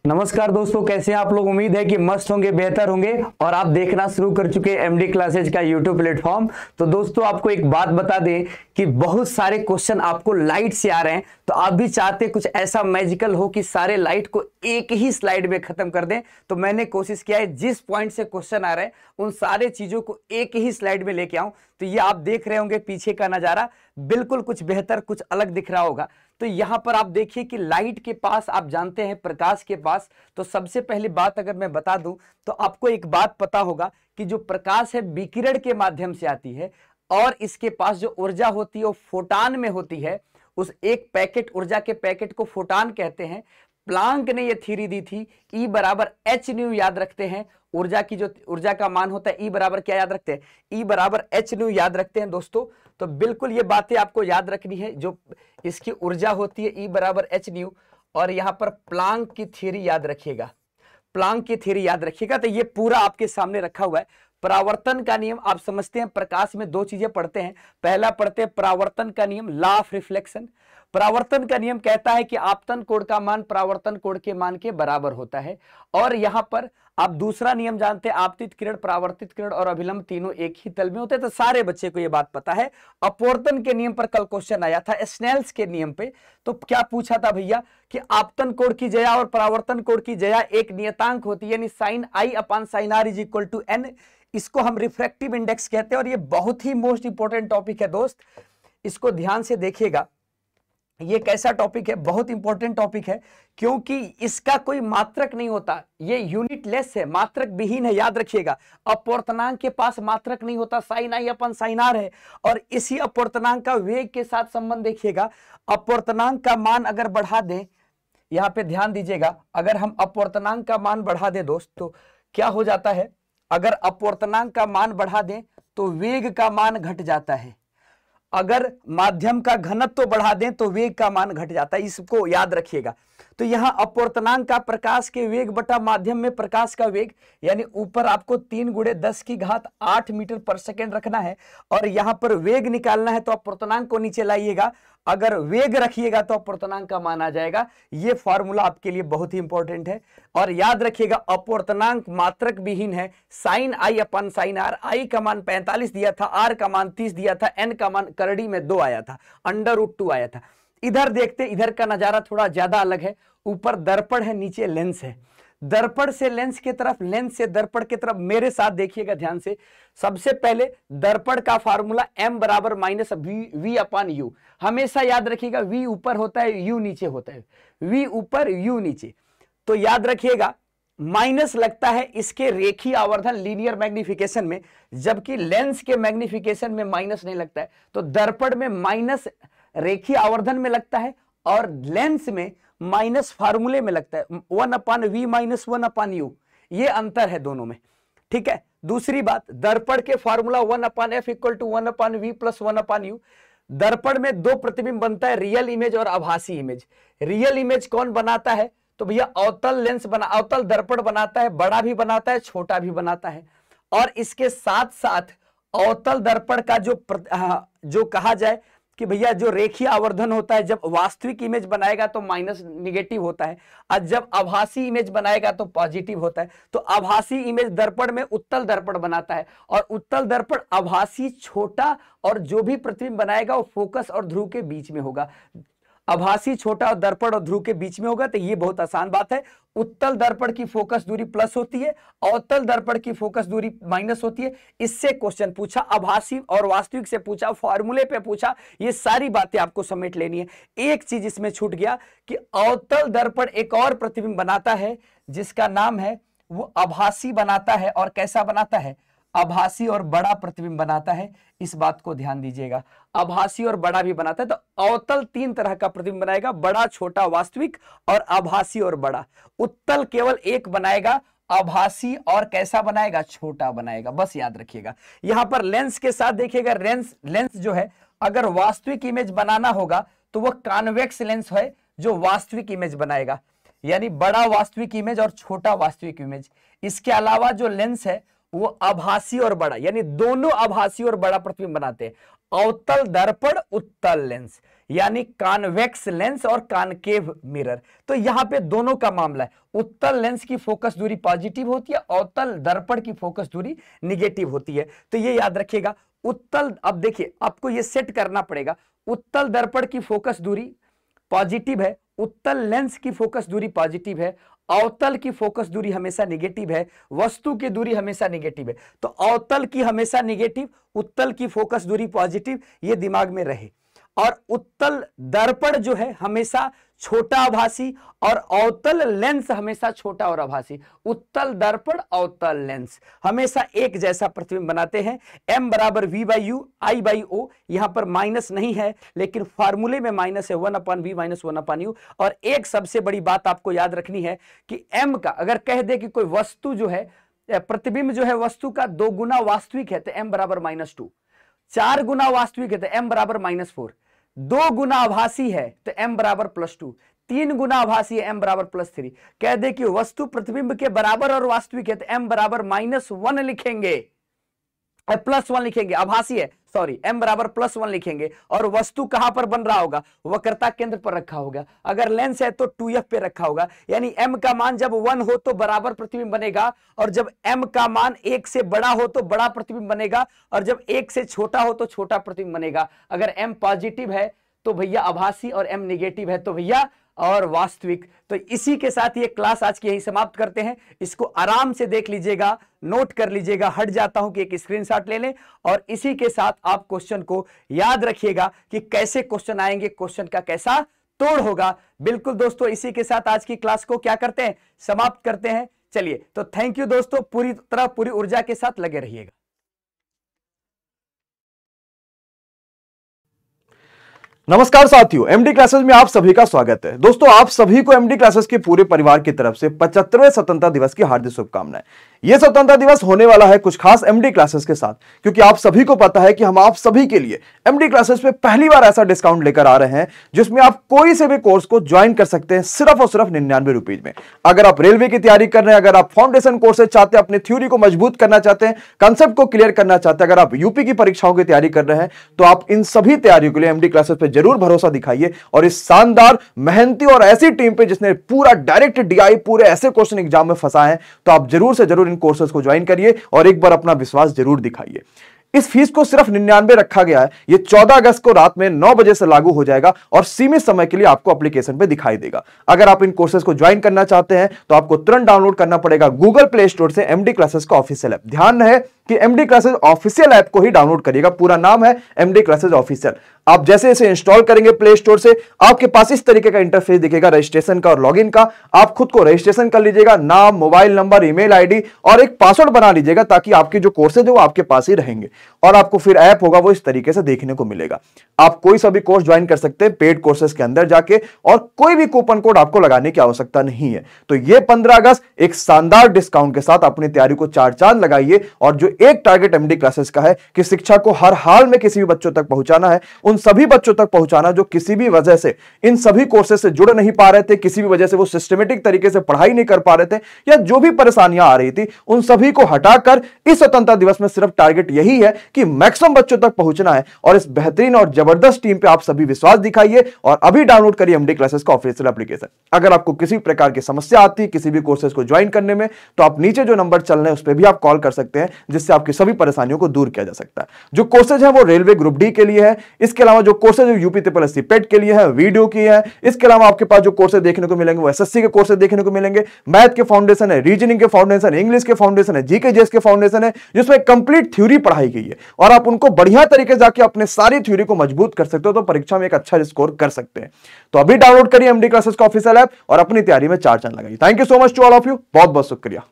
नमस्कार दोस्तों, कैसे हैं आप लोग। उम्मीद है कि मस्त होंगे, बेहतर होंगे। और आप देखना शुरू कर चुके हैं एमडी क्लासेज का यूट्यूब प्लेटफॉर्म। तो दोस्तों, आपको एक बात बता दें कि बहुत सारे क्वेश्चन आपको लाइट से आ रहे हैं। तो आप भी चाहते हैं कुछ ऐसा मैजिकल हो कि सारे लाइट को एक ही स्लाइड में खत्म कर दें। तो मैंने कोशिश किया है जिस पॉइंट से क्वेश्चन आ रहे हैं उन सारे चीजों को एक ही स्लाइड में लेके आऊं। तो ये आप देख रहे होंगे पीछे का नजारा बिल्कुल कुछ बेहतर, कुछ अलग दिख रहा होगा। तो यहां पर आप देखिए कि लाइट के पास, आप जानते हैं प्रकाश के पास, तो सबसे पहली बात अगर मैं बता दूं तो आपको एक बात पता होगा कि जो प्रकाश है विकिरण के माध्यम से आती है और इसके पास जो ऊर्जा होती है वो फोटान में होती है। उस एक पैकेट ऊर्जा के पैकेट को फोटान कहते हैं। प्लांक ने ये थ्योरी दी थी, E बराबर एच न्यू, याद रखते हैं। ऊर्जा की जो ऊर्जा का मान होता है E बराबर क्या याद रखते हैं, E बराबर एच न्यू याद रखते हैं दोस्तों। तो बिल्कुल ये बातें आपको याद रखनी है। जो इसकी ऊर्जा होती है E बराबर एच न्यू, और यहां पर प्लांक की थ्योरी याद रखिएगा, प्लांक की थ्योरी याद रखिएगा। तो ये पूरा आपके सामने रखा हुआ है। परावर्तन का नियम आप समझते हैं, प्रकाश में दो चीजें पढ़ते हैं। पहला पढ़ते हैं परावर्तन का नियम, लॉ ऑफ रिफ्लेक्शन। परावर्तन का नियम कहता है कि आपतन कोण का मान परावर्तन कोण के मान के बराबर होता है। और यहां पर आप दूसरा नियम जानते हैं, आपतित किरण, परावर्तित किरण और अभिलंब तीनों एक ही तल में होते हैं। तो सारे बच्चे को यह बात पता है। अपवर्तन के नियम पर कल क्वेश्चन आया था, स्नेल्स के नियम पे। तो क्या पूछा था भैया कि आपतन कोण की जया और परावर्तन कोण की जया एक नियतांक होती है, यानी sine i upon sine r is equal to n. इसको हम रिफ्रैक्टिव इंडेक्स कहते हैं। और ये बहुत ही मोस्ट इंपॉर्टेंट टॉपिक है दोस्त, इसको ध्यान से देखिएगा। ये कैसा टॉपिक है, बहुत इंपॉर्टेंट टॉपिक है, क्योंकि इसका कोई मात्रक नहीं होता। ये यूनिटलेस है, मात्रक विहीन है, याद रखिएगा। अपवर्तनांक के पास मात्रक नहीं होता, sine i upon sine r है। और इसी अपवर्तनांक का वेग के साथ संबंध देखिएगा। अपवर्तनांक का मान अगर बढ़ा दें, यहां पे ध्यान दीजिएगा, अगर हम अपवर्तनांक का मान बढ़ा दें दोस्त तो क्या हो जाता है, अगर अपवर्तनांक का मान बढ़ा दें तो वेग का मान घट जाता है। अगर माध्यम का घनत्व तो बढ़ा दें तो वेग का मान घट जाता है, इसको याद रखिएगा। तो यहां अपवर्तनांक का प्रकाश के वेग बटा माध्यम में प्रकाश का वेग, यानी ऊपर आपको 3 × 10⁸ मीटर पर सेकेंड रखना है और यहां पर वेग निकालना है। तो अपवर्तनांक को नीचे लाइएगा, अगर वेग रखिएगा तो अपवर्तनांक का मान आ जाएगा। यह फॉर्मूला आपके लिए बहुत ही इंपॉर्टेंट है। और याद रखिएगा अपवर्तनांक मात्रक विहीन है। Sine i upon sine r, i का मान 45 दिया था, आर का मान 30 दिया था, एन का मान करड़ी में 2 आया था, √2 आया था। इधर देखते, इधर का नजारा थोड़ा ज्यादा अलग है। ऊपर दर्पण है, नीचे लेंस है। दर्पण से लेंस की तरफ, लेंस से दर्पण की तरफ, मेरे साथ देखिएगा ध्यान से। सबसे पहले दर्पण का फार्मूला m बराबर माइनस v अपॉन यू। हमेशा याद रखिएगा, v ऊपर होता है, u नीचे होता है, v ऊपर u नीचे। तो याद रखिएगा माइनस लगता है इसके रेखीय आवर्धन लीनियर मैग्निफिकेशन में, जबकि लेंस के मैग्निफिकेशन में माइनस नहीं लगता है। तो दर्पण में माइनस रेखीय आवर्धन में लगता है और लेंस में माइनस फार्मूले में लगता है, 1/v माइनस 1/u। ये अंतर है दोनों में, ठीक है। दूसरी बात, दर्पण के formula 1/f equal to 1/v plus 1/u। दर्पण में दो प्रतिबिंब बनता है, रियल इमेज और आभासी इमेज। रियल इमेज कौन बनाता है, तो भैया अवतल लेंस अवतल दर्पण बनाता है, बड़ा भी बनाता है, छोटा भी बनाता है। और इसके साथ साथ अवतल दर्पण का जो कहा जाए कि भैया जो रेखीय आवर्धन होता है, जब वास्तविक इमेज बनाएगा तो माइनस निगेटिव होता है और जब आभासी इमेज बनाएगा तो पॉजिटिव होता है। तो आभासी इमेज दर्पण में उत्तल दर्पण बनाता है और उत्तल दर्पण आभासी छोटा, और जो भी प्रतिबिंब बनाएगा वो फोकस और ध्रुव के बीच में होगा। आभासी छोटा और दर्पण और ध्रुव के बीच में होगा। तो ये बहुत आसान बात है। उत्तल दर्पण की फोकस दूरी प्लस होती है, अवतल दर्पण की फोकस दूरी माइनस होती है। इससे क्वेश्चन पूछा, आभासी और वास्तविक से पूछा, फॉर्मूले पे पूछा, ये सारी बातें आपको समेट लेनी है। एक चीज इसमें छूट गया कि अवतल दर्पण एक और प्रतिबिंब बनाता है जिसका नाम है, वो आभासी बनाता है। और कैसा बनाता है, आभासी और बड़ा प्रतिबिंब बनाता है। इस बात को ध्यान दीजिएगा, आभासी और बड़ा भी बनाता है। तो अवतल 3 तरह का प्रतिबिंब बनाएगा, बड़ा, छोटा, वास्तविक, और आभासी और बड़ा। उत्तल केवल एक बनाएगा, आभासी और कैसा बनाएगा, छोटा बनाएगा। बस याद रखिएगा। यहां पर लेंस के साथ देखिएगा, लेंस जो है अगर वास्तविक इमेज बनाना होगा तो वह कॉन्वेक्स लेंस है जो वास्तविक इमेज बनाएगा, यानी बड़ा वास्तविक इमेज और छोटा वास्तविक इमेज। इसके अलावा जो लेंस है वो आभासी और बड़ा, यानी दोनों आभासी और बड़ा प्रतिबिंब बनाते हैं। अवतल दर्पण, उत्तल लेंस, यानी कॉन्वेक्स लेंस और कॉनकेव मिरर। तो यहां पे दोनों का मामला है, उत्तल लेंस की फोकस दूरी पॉजिटिव होती है, अवतल दर्पण की फोकस दूरी निगेटिव होती है। तो ये याद रखिएगा उत्तल, अब देखिए आपको ये सेट करना पड़ेगा, उत्तल दर्पण की फोकस दूरी पॉजिटिव है, उत्तल लेंस की फोकस दूरी पॉजिटिव है, अवतल की फोकस दूरी हमेशा निगेटिव है, वस्तु की दूरी हमेशा निगेटिव है। तो अवतल की हमेशा निगेटिव, उत्तल की फोकस दूरी पॉजिटिव, ये दिमाग में रहे। और उत्तल दर्पण जो है हमेशा छोटा आभासी और अवतल लेंस हमेशा छोटा और आभासी। उत्तल दर्पण अवतल लेंस हमेशा एक जैसा प्रतिबिंब बनाते हैं। m बराबर v by u i by o, यहां पर माइनस नहीं है लेकिन फार्मूले में माइनस है, 1/v माइनस 1/u। और एक सबसे बड़ी बात आपको याद रखनी है कि m का अगर कह दे कि कोई वस्तु जो है, प्रतिबिंब जो है वस्तु का 2 गुना वास्तविक है तो m बराबर -2, 4 गुना वास्तविक है तो m बराबर -4, 2 गुना आभासी है तो m बराबर +2, 3 गुना आभासी है m बराबर +3। कह दे कि वस्तु प्रतिबिंब के बराबर और वास्तविक है तो m बराबर -1 लिखेंगे, +1 लिखेंगे, आभासी है सॉरी, m बराबर +1 लिखेंगे। और वस्तु कहां पर बन रहा होगा, वक्रता केंद्र पर रखा होगा। अगर लेंस है तो 2f पे रखा होगा, यानी m का मान जब 1 हो तो बराबर प्रतिबिंब बनेगा, और जब m का मान 1 से बड़ा हो तो बड़ा प्रतिबिंब बनेगा, और जब 1 से छोटा हो तो छोटा प्रतिबिंब बनेगा। अगर m पॉजिटिव है तो भैया आभासी, और m निगेटिव है तो भैया और वास्तविक। तो इसी के साथ ये क्लास आज की यही समाप्त करते हैं। इसको आराम से देख लीजिएगा, नोट कर लीजिएगा, हट जाता हूं कि एक स्क्रीनशॉट ले लें, और इसी के साथ आप क्वेश्चन को याद रखिएगा कि कैसे क्वेश्चन आएंगे, क्वेश्चन का कैसा तोड़ होगा। बिल्कुल दोस्तों, इसी के साथ आज की क्लास को क्या करते हैं, समाप्त करते हैं। चलिए, तो थैंक यू दोस्तों, पूरी तरह पूरी ऊर्जा के साथ लगे रहिएगा। नमस्कार साथियों, एमडी क्लासेस में आप सभी का स्वागत है। दोस्तों, आप सभी को एमडी क्लासेस के पूरे परिवार की तरफ से 75वें स्वतंत्रता दिवस की हार्दिक शुभकामनाएं। यह स्वतंत्रता दिवस होने वाला है कुछ खास एमडी क्लासेस के साथ, क्योंकि आप सभी को पता है कि हम आप सभी के लिए एमडी क्लासेस पे पहली बार ऐसा डिस्काउंट लेकर आ रहे हैं जिसमें आप कोई से भी कोर्स को ज्वाइन कर सकते हैं सिर्फ और सिर्फ 99 रुपीज में। अगर आप रेलवे की तैयारी कर रहे हैं, अगर आप फाउंडेशन कोर्सेज चाहते हैं, अपने थ्योरी को मजबूत करना चाहते हैं, कंसेप्ट को क्लियर करना चाहते हैं, अगर आप यूपी की परीक्षाओं की तैयारी कर रहे हैं, तो आप इन सभी तैयारियों के लिए एमडी क्लासेस पे जरूर भरोसा दिखाइए। और इस शानदार, मेहनती और ऐसी टीम पे जिसने पूरा डायरेक्ट डीआई पूरे ऐसे क्वेश्चन एग्जाम में फंसा है, तो आप जरूर से जरूर इन कोर्सेज को ज्वाइन करिए और एक बार अपना विश्वास जरूर दिखाइए। इस फीस को सिर्फ 99 रखा गया है। यह 14 अगस्त को रात में 9 बजे से लागू हो जाएगा और सीमित समय के लिए आपको एप्लीकेशन पे दिखाई देगा। अगर आप इन कोर्सेज को ज्वाइन करना चाहते हैं तो आपको तुरंत डाउनलोड करना पड़ेगा गूगल प्ले स्टोर से एमडी क्लासेस का ऑफिशियल ऐप। ध्यान रहे कि एमडी क्लासेस ऑफिशियल ऐप को ही डाउनलोड करिएगा, पूरा नाम है एमडी क्लासेस ऑफिशियल। आप जैसे इसे इंस्टॉल करेंगे प्ले स्टोर से, आपके पास इस तरीके का इंटरफेस दिखेगा रजिस्ट्रेशन का और लॉगिन का। आप खुद को रजिस्ट्रेशन कर लीजिएगा, नाम, मोबाइल नंबर, ईमेल आईडी और एक पासवर्ड बना लीजिएगा, ताकि आपके जो कोर्सेज है वो आपके पास ही रहेंगे और आपको फिर ऐप होगा वो इस तरीके से देखने को मिलेगा। आप कोई सा भी कोर्स ज्वाइन कर सकते हैं पेड कोर्सेज के अंदर जाके, और कोई भी कूपन कोड आपको लगाने की आवश्यकता नहीं है। तो ये 15 अगस्त एक शानदार डिस्काउंट के साथ अपनी तैयारी को 4 चांद लगाइए। और जो एक टारगेट एमडी क्लासेस का है कि शिक्षा को हर हाल में किसी भी बच्चों तक पहुंचाना है, उन सभी बच्चों तक पहुंचाना जो किसी भी वजह से इन सभी कोर्सेज से जुड़ नहीं पा रहे थे, किसी भी वजह से वो सिस्टमेटिक तरीके से पढ़ाई नहीं कर पा रहे थे, या जो भी परेशानियां आ रही थी, उन सभी को हटाकर इस स्वतंत्रता दिवस में सिर्फ टारगेट यही है कि मैक्सिमम बच्चों तक पहुंचना है। और इस बेहतरीन और जबरदस्त टीम पे आप सभी विश्वास दिखाइए और अभी डाउनलोड करिए एमडी क्लासेस का ऑफिशियल एप्लीकेशन। अगर आपको किसी प्रकार की समस्या आती है किसी भी कोर्सेज को ज्वाइन करने में, तो आप नीचे जो नंबर चल रहे हैं उस पर भी आप कॉल कर सकते हैं, जिससे आपकी सभी परेशानियों को दूर किया जा सकता है। जो कोर्सेज है वो रेलवे ग्रुप डी के लिए है। इसके अलावा जो कोर्सेज यूपी ट्रिपल पेट के लिए है, वीडियो की है। इसके अलावा आपके पास जो कोर्सेज देखने को मिलेंगे वो एसएससी के कोर्सेज देखने को मिलेंगे, मैथ के फाउंडेशन है, रीजनिंग के फाउंडेशन, इंग्लिश के फाउंडेशन है, जीके जीएस के फाउंडेशन है, जिसमें कंप्लीट थ्योरी पढ़ाई गई है और आप उनको बढ़िया तरीके से जाके अपने सारी थ्योरी को मजबूत कर सकते हो, तो परीक्षा में एक अच्छा स्कोर कर सकते हैं। तो अभी डाउनलोड करिए एमडी क्लासेस का ऑफिशियल ऐप और अपनी तैयारी में 4 चांद लगाइए। Thank you so much to all of you, बहुत बहुत शुक्रिया।